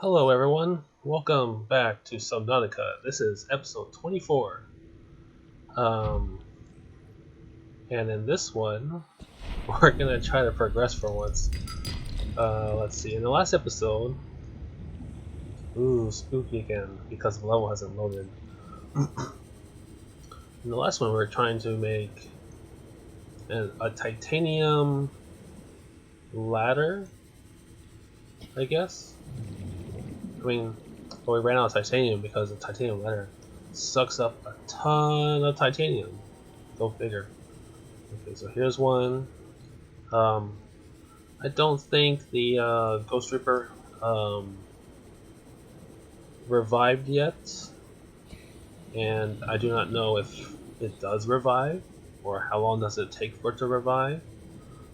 Hello everyone, welcome back to Subnautica. This is episode 24. And in this one, we're gonna try to progress for once. Let's see, in the last episode, spooky again, because the level hasn't loaded. In the last one, we were trying to make a titanium ladder, I guess? But we ran out of titanium because the titanium ladder sucks up a ton of titanium. Go figure. Okay, so here's one. I don't think the Ghost Reaper revived yet, and I do not know if it does revive, or how long does it take for it to revive.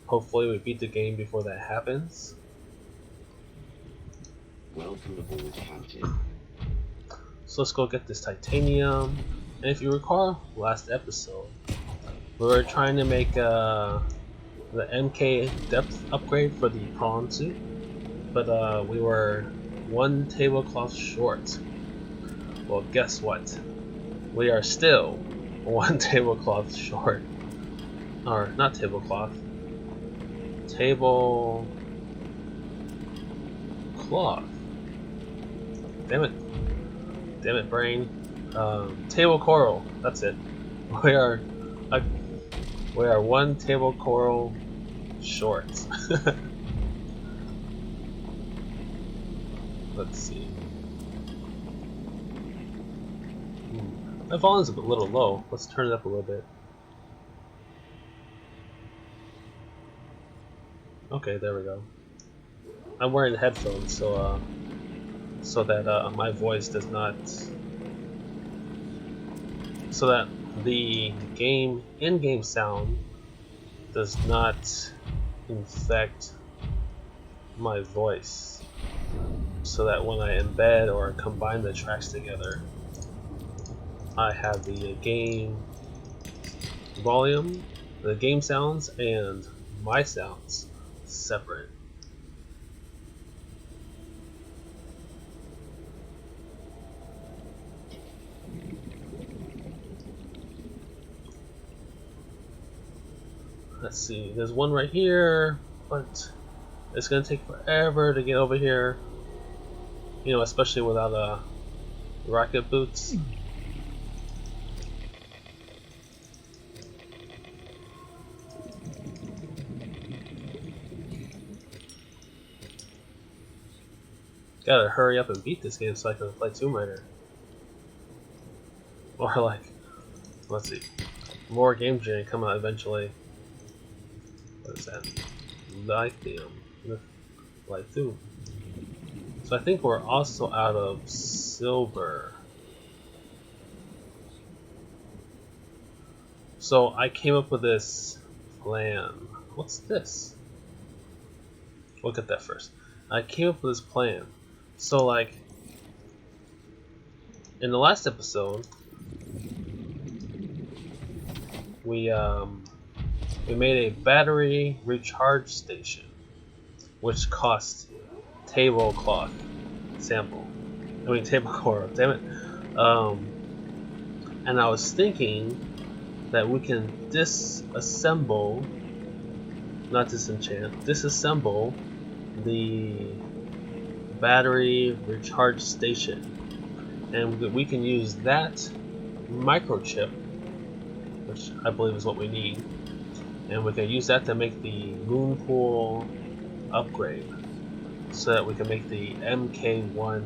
Hopefully we beat the game before that happens. Welcome aboard, Captain. So let's go get this titanium. And if you recall last episode, we were trying to make the MK depth upgrade for the prawn suit, but we were one tablecloth short. Well, guess what? We are still one tablecloth short. Or, not tablecloth. Tablecloth. Damn it. Damn it, brain. Table coral. That's it. We are one table coral short. Let's see. My volume's a little low. Let's turn it up a little bit. Okay, there we go. I'm wearing headphones, so that my voice does not, so that the in-game sound does not infect my voice, so that when I embed or combine the tracks together, I have the game volume, the game sounds, and my sounds separate. Let's see, there's one right here, but it's gonna take forever to get over here. You know, especially without rocket boots. Gotta hurry up and beat this game so I can play Tomb Raider. Or like, let's see, more game jam come out eventually. What is that? Lithium. Lithium. So I think we're also out of silver. So I came up with this plan. What's this? Look at that first. I came up with this plan. So like, in the last episode, we made a battery recharge station, which cost tablecloth sample. I mean table coral, damn it. And I was thinking that we can disassemble, not disenchant, disassemble the battery recharge station, and we can use that microchip, which I believe is what we need, and we can use that to make the moon pool upgrade, so that we can make the MK1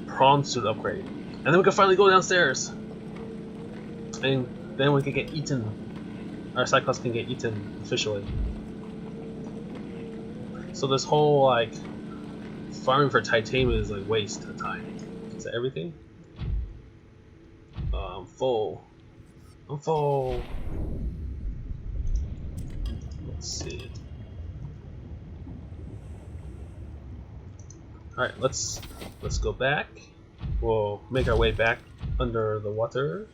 prawn suit upgrade, and then we can finally go downstairs, and then we can get eaten. Our Cyclops can get eaten officially. So this whole like farming for titanium is like waste of time. Is that everything? I'm full. I'm full. Let's see. All right, let's go back. We'll make our way back under the water,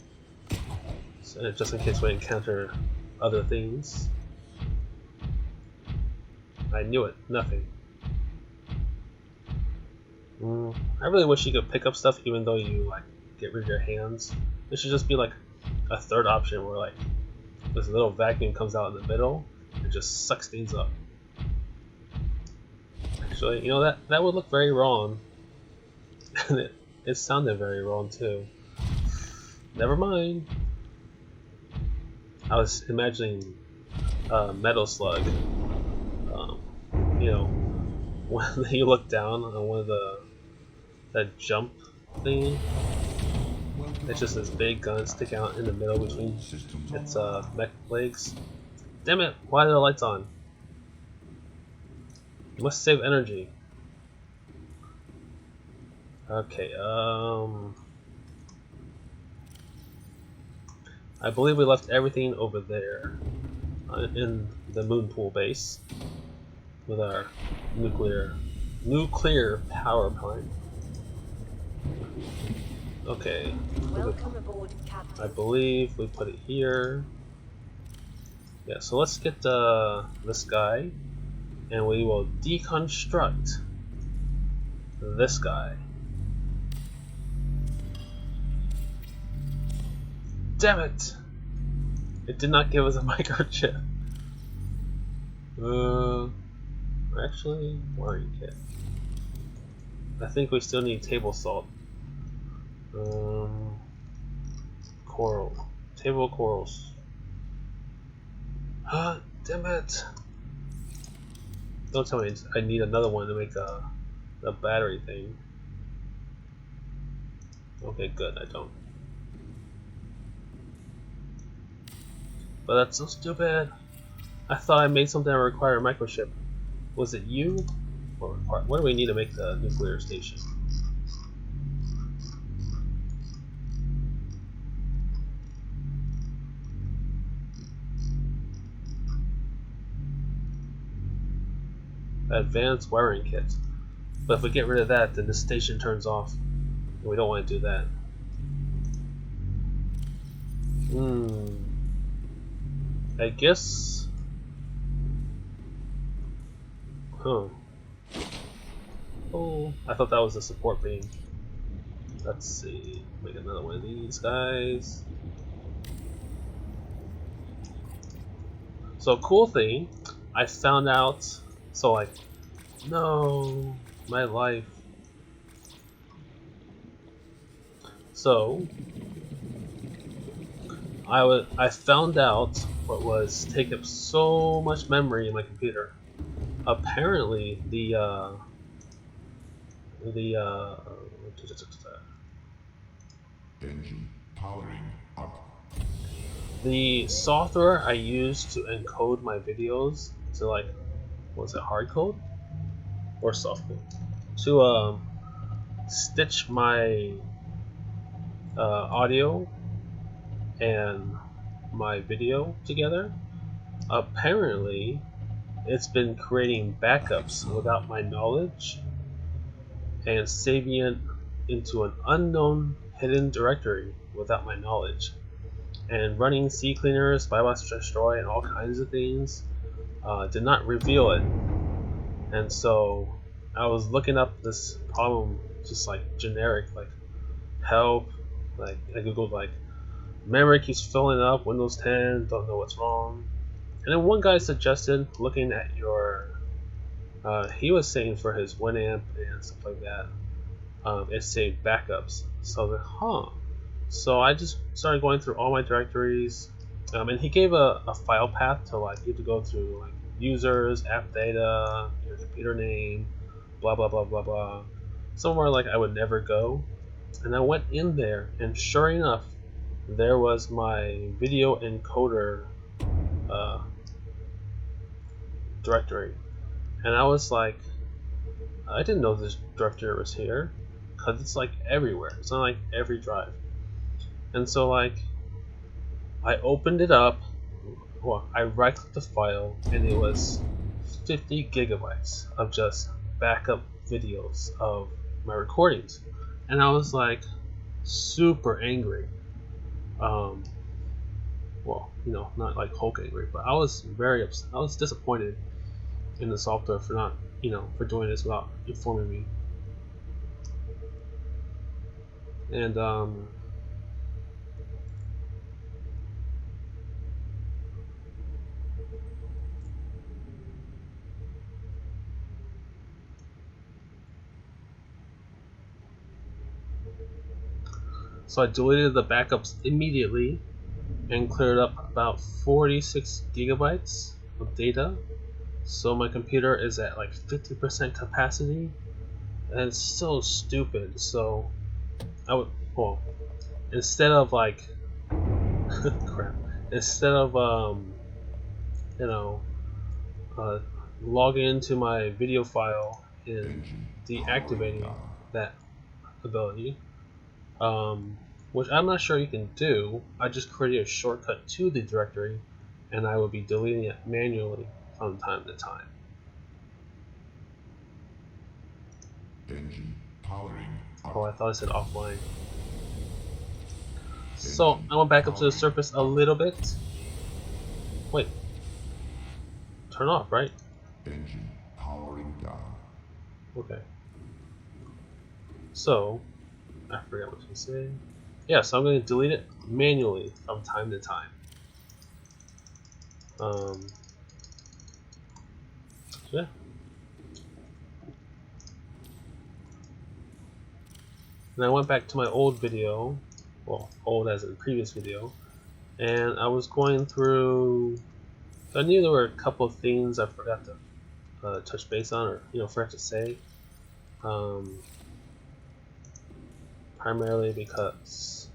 so just in case we encounter other things. I knew it. Nothing. I really wish you could pick up stuff even though you like get rid of your hands. There should just be like a third option where like this little vacuum comes out in the middle and just sucks things up. Actually, you know that would look very wrong. And it sounded very wrong too. Never mind. I was imagining a metal slug. You know, when you look down on one of that jump thing, it's just this big gun sticking out in the middle between its mech legs. Damn it! Why are the lights on? You must save energy. Okay, I believe we left everything over there in the moon pool base with our nuclear power plant. Okay, Welcome aboard, Captain. I believe we put it here. Yeah, so let's get this guy, and we will deconstruct this guy. Damn it! It did not give us a microchip. Actually, wiring kit. I think we still need table salt. Coral. Table of corals. Damn it! Don't tell me I need another one to make the battery thing. Okay, good, I don't. But that's so stupid. I thought I made something that required a microchip. Was it you? Or what do we need to make the nuclear station? Advanced wiring kit. But if we get rid of that, then the station turns off. And we don't want to do that. I guess. Huh. Oh, I thought that was a support beam. Let's see. Make another one of these guys. So, cool thing, I found out. So, like, no, my life. So, I found out what was taking up so much memory in my computer. Apparently, Engine powering up. the software I use to encode my videos to like, was it hard code or soft code? To stitch my audio and my video together. Apparently, it's been creating backups without my knowledge and saving it into an unknown hidden directory without my knowledge, and running CCleaners, bypass destroy, and all kinds of things did not reveal it. And so I was looking up this problem, just like generic, like help, like I googled like memory keeps filling up, Windows 10, don't know what's wrong. And then one guy suggested looking at your he was saying for his Winamp and stuff like that, it saved backups. So I was like, huh. So I just started going through all my directories, and he gave a file path to like you have to go through like users, app data, your computer name, blah blah blah blah blah, somewhere like I would never go. And I went in there, and sure enough, there was my video encoder directory. And I was like, I didn't know this directory was here, because it's like everywhere. It's on like every drive. And so like, I opened it up, well, I right clicked the file, and it was 50 gigabytes of just backup videos of my recordings. And I was like, super angry. Well, you know, not like Hulk angry, but I was very upset. I was disappointed in the software for not, you know, for doing this without informing me. And so I deleted the backups immediately and cleared up about 46 gigabytes of data. So my computer is at like 50% capacity, and it's so stupid. So I would, well, instead of like crap, instead of you know, uh, logging into my video file and deactivating that ability, which I'm not sure you can do, I just created a shortcut to the directory, and I will be deleting it manually from time to time. Engine powering up. Oh, I thought I said offline. So I went back up to the surface a little bit. Wait, turn off, right? Engine powering down. Okay. So I forgot what to say. Yeah, so I'm going to delete it manually from time to time. Yeah. And I went back to my old video, well, old as in previous video, and I was going through. I knew there were a couple of things I forgot to touch base on, or forgot to say. Primarily because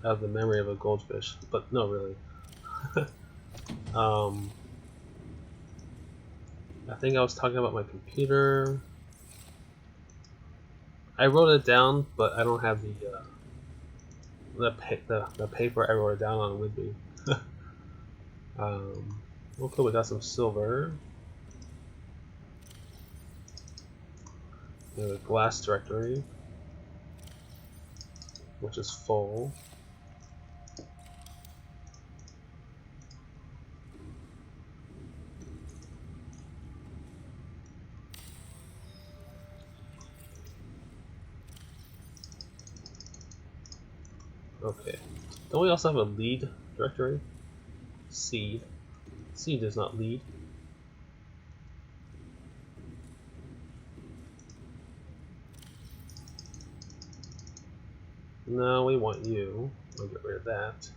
I have the memory of a goldfish, but no, really. I think I was talking about my computer. I wrote it down, but I don't have the paper I wrote it down on with me. Okay, we got some silver. We have a glass directory, which is full. Okay. Don't we also have a lead directory? Seed. Seed does not lead. No, we want you. I'll get rid of that.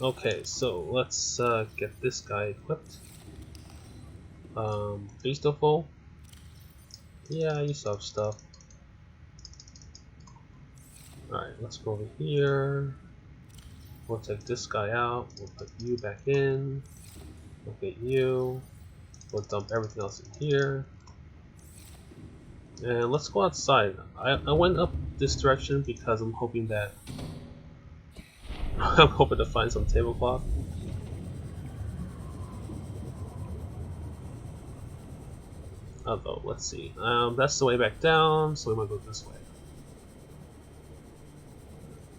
Okay, so let's get this guy equipped. Are you still full? Yeah, you still have stuff. Alright, let's go over here. We'll take this guy out. We'll put you back in. We'll get you. We'll dump everything else in here. And let's go outside. I went up this direction because I'm hoping that I'm hoping to find some tablecloth. Although, let's see. That's the way back down, so we might go this way.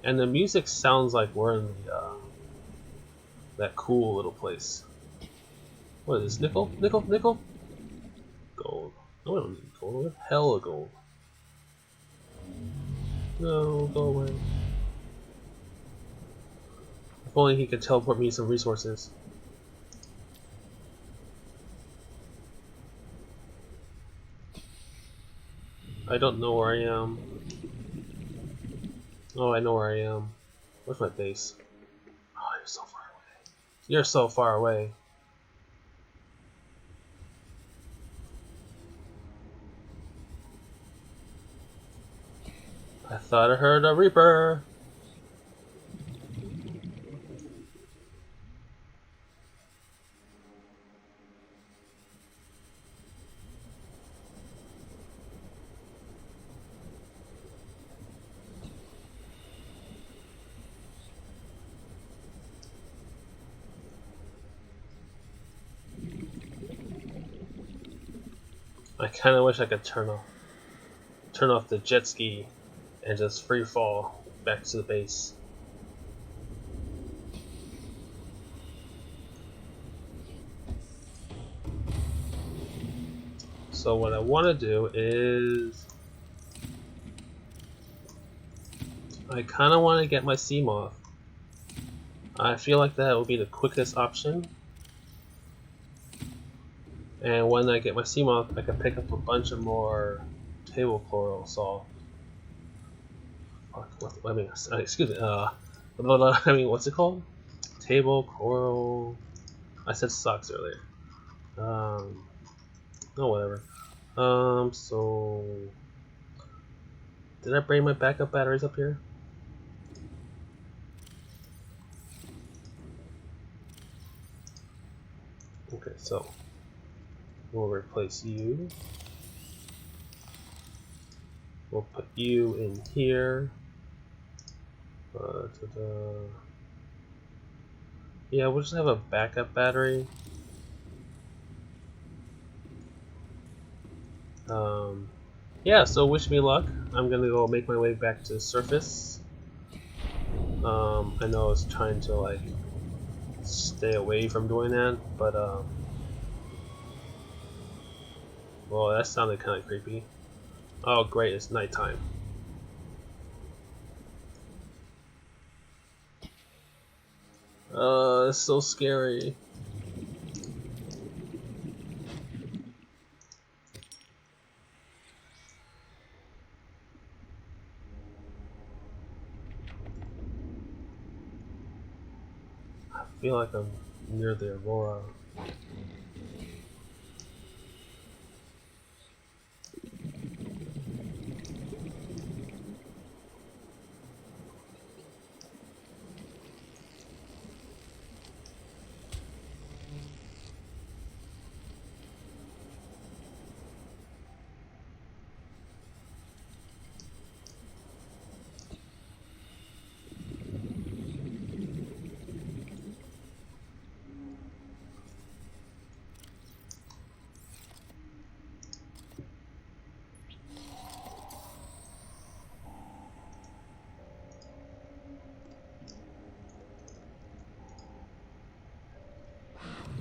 And the music sounds like we're in the that cool little place. What is this? Nickel? Nickel? Nickel? Gold. No, we don't need gold. We have hella gold. No, go away. If only he could teleport me some resources. I don't know where I am. Oh, I know where I am. Where's my base? Oh, you're so far away. You're so far away. I thought I heard a Reaper. I kind of wish I could turn off the jet ski and just free fall back to the base. So what I want to do is I kind of want to get my sea moth. I feel like that would be the quickest option. And when I get my sea moth, I can pick up a bunch of more table coral salt. I mean, excuse me. I mean, what's it called? Table coral. I said socks earlier. No, whatever. So did I bring my backup batteries up here? Okay, so we'll replace you. We'll put you in here. Yeah, we'll just have a backup battery. Yeah, so wish me luck. I'm gonna go make my way back to the surface. I know I was trying to like stay away from doing that, but well, that sounded kind of creepy. Oh great, it's nighttime. It's so scary. I feel like I'm near the aurora.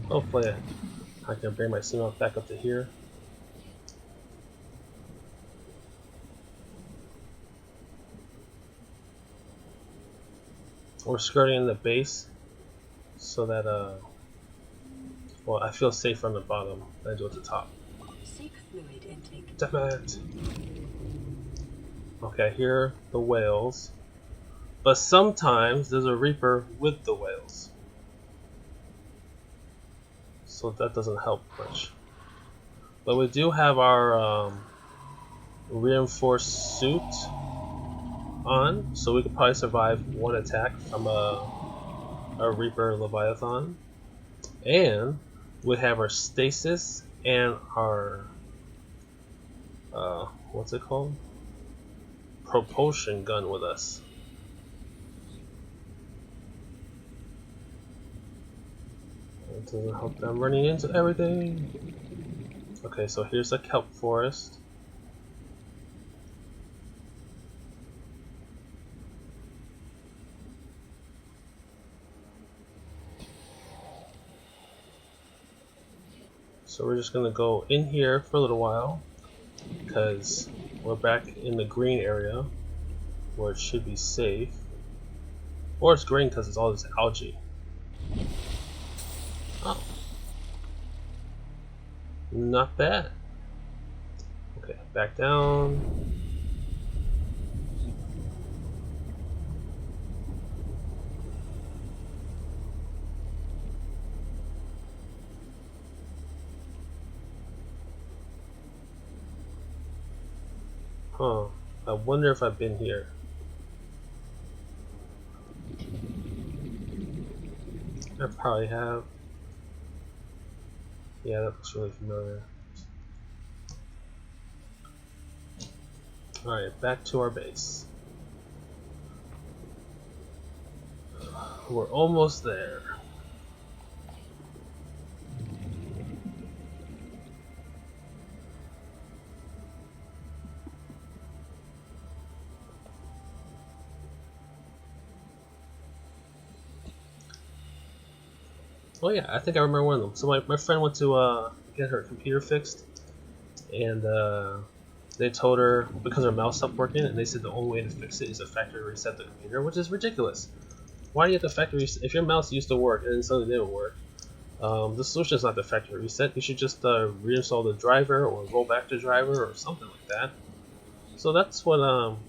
Hopefully I can bring my signal back up to here. We're skirting the base so that well, I feel safer on the bottom than I do at the top. Safe fluid intake. Damn it! Okay, I hear the whales, but sometimes there's a reaper with the whales, so that doesn't help much. But we do have our reinforced suit on, so we could probably survive one attack from a reaper leviathan, and we have our stasis and our what's it called? Propulsion gun with us. It doesn't help them running into everything. Okay, so here's a kelp forest. So we're just gonna go in here for a little while because we're back in the green area where it should be safe. Or it's green because it's all this algae. Oh. Not bad. Okay, back down. Huh. I wonder if I've been here. I probably have. Yeah, that looks really familiar. Alright, back to our base. We're almost there. Oh yeah, I think I remember one of them. So my friend went to get her computer fixed, and they told her because her mouse stopped working, and they said the only way to fix it is to factory reset the computer, which is ridiculous. Why do you have to factory reset? If your mouse used to work and then suddenly didn't work, the solution is not the factory reset. You should just reinstall the driver or roll back the driver or something like that. So that's what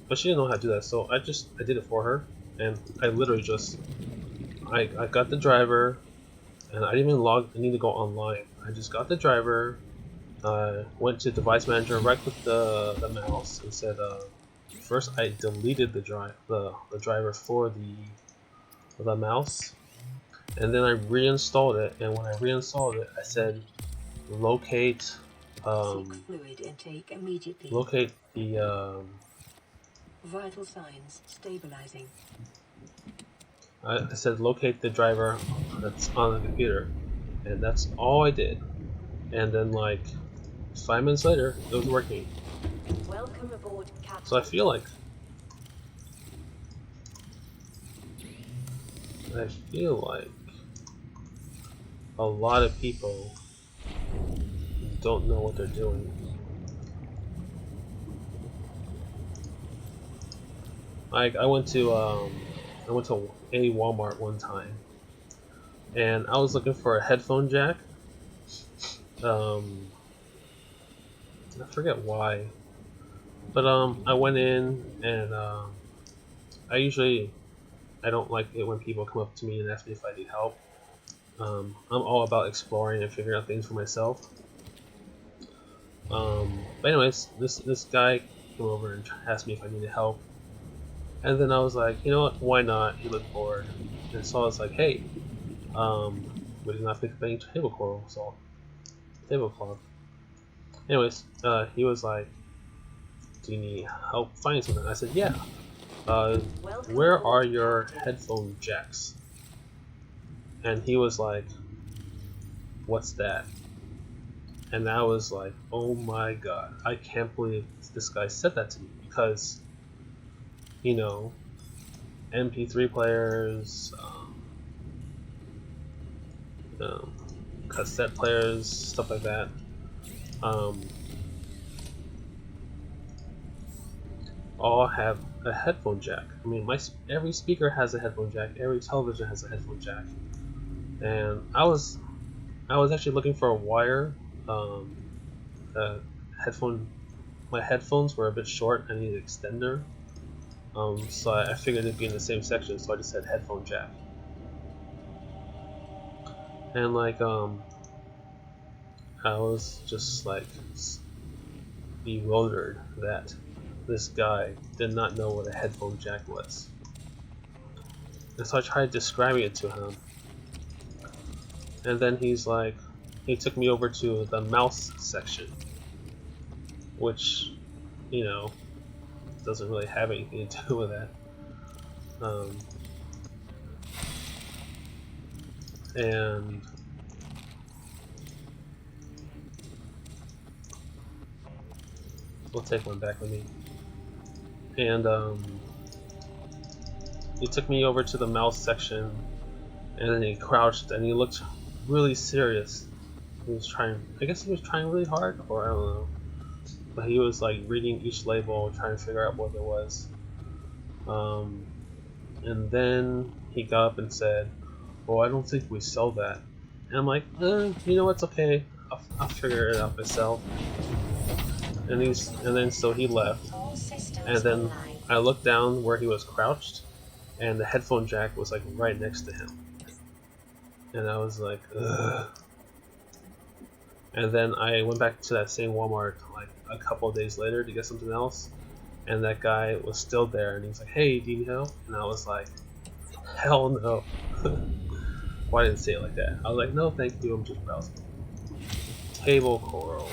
but she didn't know how to do that, so I did it for her, and I literally just I got the driver, and I didn't even I need to go online. I just got the driver, went to device manager, right clicked the mouse, and said first I deleted the driver for the mouse, and then I reinstalled it, and when I reinstalled it I said locate Seek fluid intake immediately. locate the Vital signs stabilizing. I said locate the driver that's on the computer, and that's all I did. And then like 5 minutes later, it was working. Welcome aboard, Captain. So I feel like a lot of people don't know what they're doing. Like I went to a Walmart one time, and I was looking for a headphone jack. I forget why, but I went in, and I don't like it when people come up to me and ask me if I need help. I'm all about exploring and figuring out things for myself. But anyways, this guy came over and asked me if I needed help, and then I was like, you know what, why not? He looked bored, and so I was like, hey, we did not pick up any tablecloth. Anyways, he was like, do you need help finding something? I said, yeah. Where are your headphone jacks? And he was like, what's that? And I was like, oh my god, I can't believe this guy said that to me, because, you know, MP3 players, cassette players, stuff like that, all have a headphone jack. I mean, every speaker has a headphone jack, every television has a headphone jack, and I was actually looking for a wire. My headphones were a bit short. I needed an extender, so I figured it'd be in the same section, so I just said headphone jack. And like I was just like bewildered that this guy did not know what a headphone jack was. And so I tried describing it to him, and then he took me over to the mouse section, which, you know, doesn't really have anything to do with that. And we'll take one back with me. And he took me over to the mouse section, and then he crouched and he looked really serious. I guess he was trying really hard, or I don't know. But he was like reading each label, trying to figure out what it was. And then he got up and said, "Oh, I don't think we sell that." And I'm like, you know what's okay. I'll figure it out myself. And then so he left. And then I looked down where he was crouched, and the headphone jack was like right next to him. And I was like, ugh. And then I went back to that same Walmart like a couple of days later to get something else, and that guy was still there, and he was like, "Hey, do you need help?" And I was like, "Hell no." Why didn't I say it like that? I was like, "No, thank you. I'm just browsing." Table coral.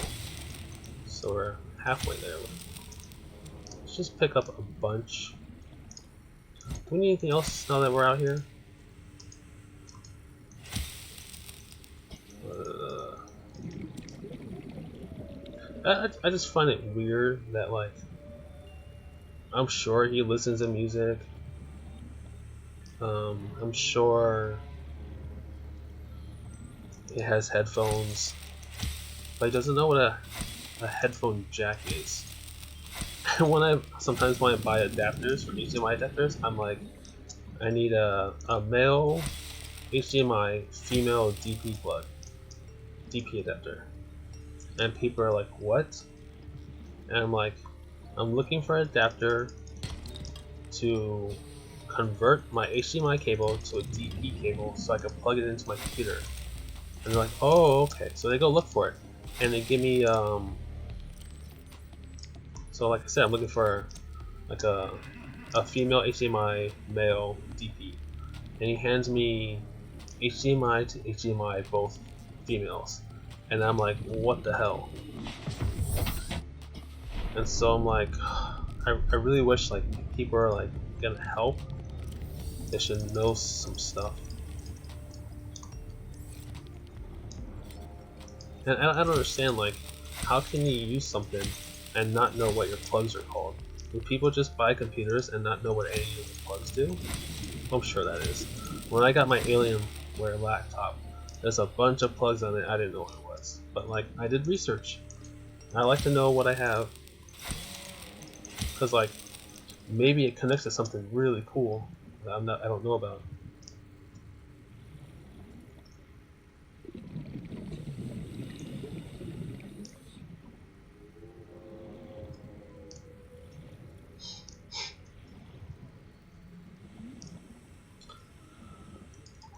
So we're halfway there. Let's just pick up a bunch. Do we need anything else now that we're out here? I just find it weird that, like, I'm sure he listens to music. I'm sure he has headphones, but he doesn't know what a a headphone jack is. And sometimes when I buy adapters for HDMI adapters, I'm like, I need a male HDMI female DP adapter, and people are like, what? And I'm like, I'm looking for an adapter to convert my HDMI cable to a DP cable so I can plug it into my computer. And they're like, oh, okay. So they go look for it, and they give me so like I said, I'm looking for like a female HDMI, male DP, and he hands me HDMI to HDMI, both females, and I'm like, what the hell? And so I'm like, I really wish like people are like gonna help. They should know some stuff. And I don't understand, like, how can you use something and not know what your plugs are called? Do people just buy computers and not know what any of the plugs do? I'm sure that is. When I got my Alienware laptop, there's a bunch of plugs on it I didn't know what it was. But like, I did research. I like to know what I have. Cause like, maybe it connects to something really cool that I don't know about.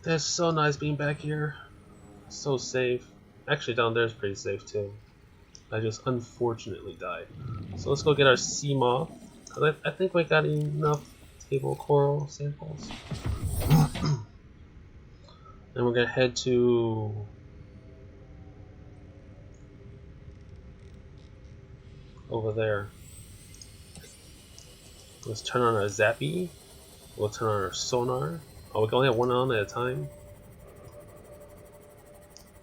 It's so nice being back here. So safe. Actually, down there is pretty safe too. I just unfortunately died. So let's go get our sea moth. Cause I think we got enough table coral samples. And we're gonna head to over there. Let's turn on our zappy. We'll turn on our sonar. Oh, we can only have one on at a time.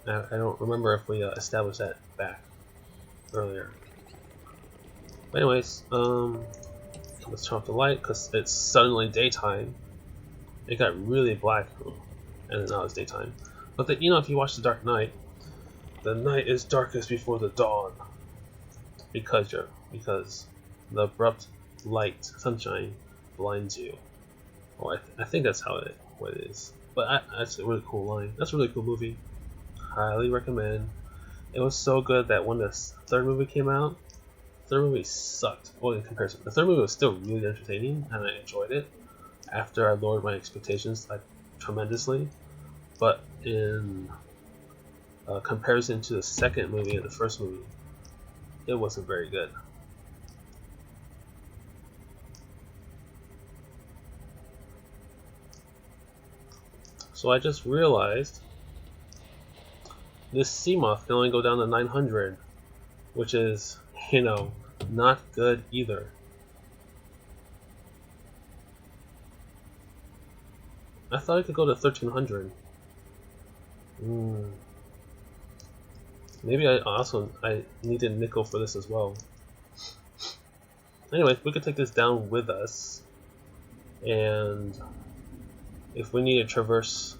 I don't remember if we established that back earlier. But anyways, let's turn off the light because it's suddenly daytime. It got really black, and now it's daytime. But you know, if you watch The Dark Knight, the night is darkest before the dawn, because the abrupt light, sunshine, blinds you. Or I think that's what it is. But that's a really cool line. That's a really cool movie. Highly recommend. It was so good that when the third movie came out, the third movie sucked. Well, in comparison, the third movie was still really entertaining, and I enjoyed it. After I lowered my expectations like tremendously, but in comparison to the second movie and the first movie, it wasn't very good. So I just realized this sea moth can only go down to 900, which is, you know, not good either. I thought it could go to 1300. Maybe I needed nickel for this as well. Anyways, we could take this down with us, and if we need to traverse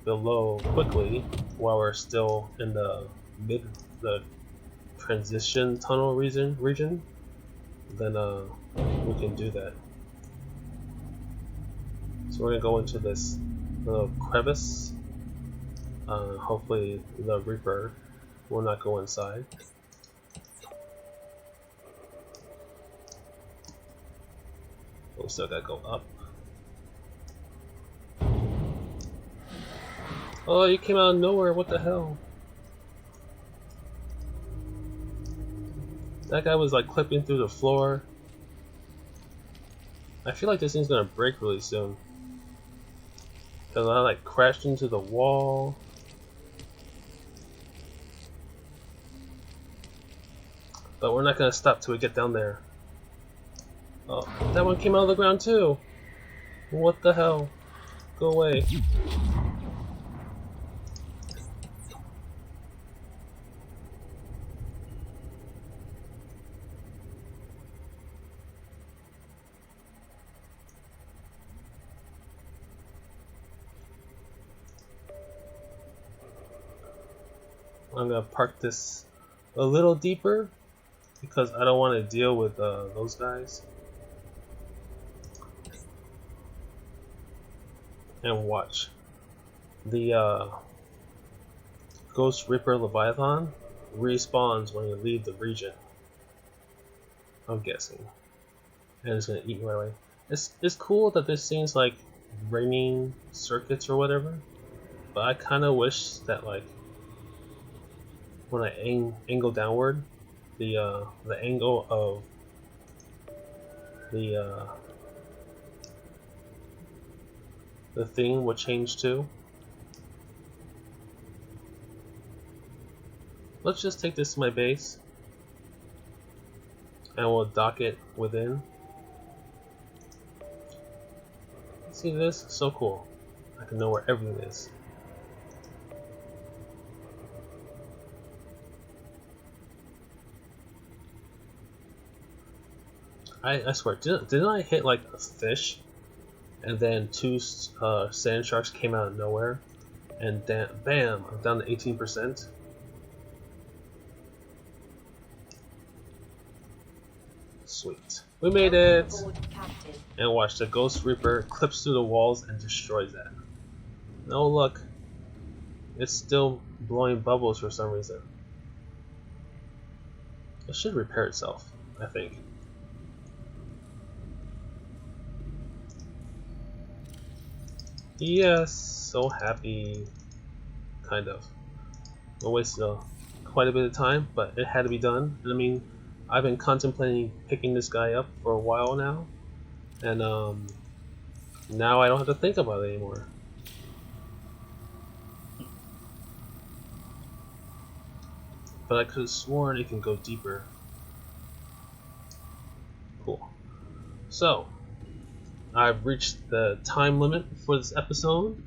below quickly while we're still in the transition tunnel region, then we can do that. So we're gonna go into this little crevice. Hopefully the Reaper will not go inside. We still gotta go up. Oh, you came out of nowhere, what the hell? That guy was like clipping through the floor. I feel like this thing's gonna break really soon. Cause I like crashed into the wall. But we're not gonna stop till we get down there. Oh, that one came out of the ground too! What the hell? Go away. I'm gonna park this a little deeper because I don't want to deal with those guys. And watch. The Ghost Ripper Leviathan respawns when you leave the region. I'm guessing. And it's gonna eat you right away. It's cool that this seems like raining circuits or whatever. But I kinda wish that like when I angle downward, the angle of the thing would change too. Let's just take this to my base and we'll dock it within. See this? So cool. I can know where everything is. I swear, didn't I hit like a fish and then two sand sharks came out of nowhere and bam, I'm down to 18%. Sweet. We made it! Aboard, Captain. And watch, the Ghost Reaper clips through the walls and destroys that. No, look. It's still blowing bubbles for some reason. It should repair itself, I think. Yes, so happy. Kind of. I wasted quite a bit of time, but it had to be done. I mean, I've been contemplating picking this guy up for a while now, and now I don't have to think about it anymore. But I could have sworn it can go deeper. Cool. So, I've reached the time limit for this episode.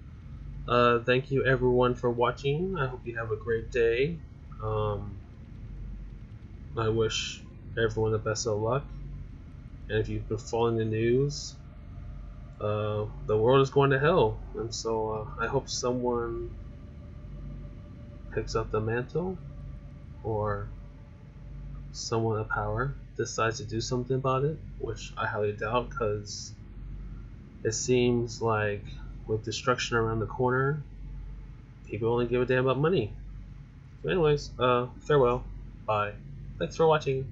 Thank you everyone for watching. I hope you have a great day. I wish everyone the best of luck. And if you've been following the news, the world is going to hell. And so I hope someone picks up the mantle, or someone in power decides to do something about it, which I highly doubt, because it seems like with destruction around the corner, people only give a damn about money. So anyways, farewell. Bye. Thanks for watching.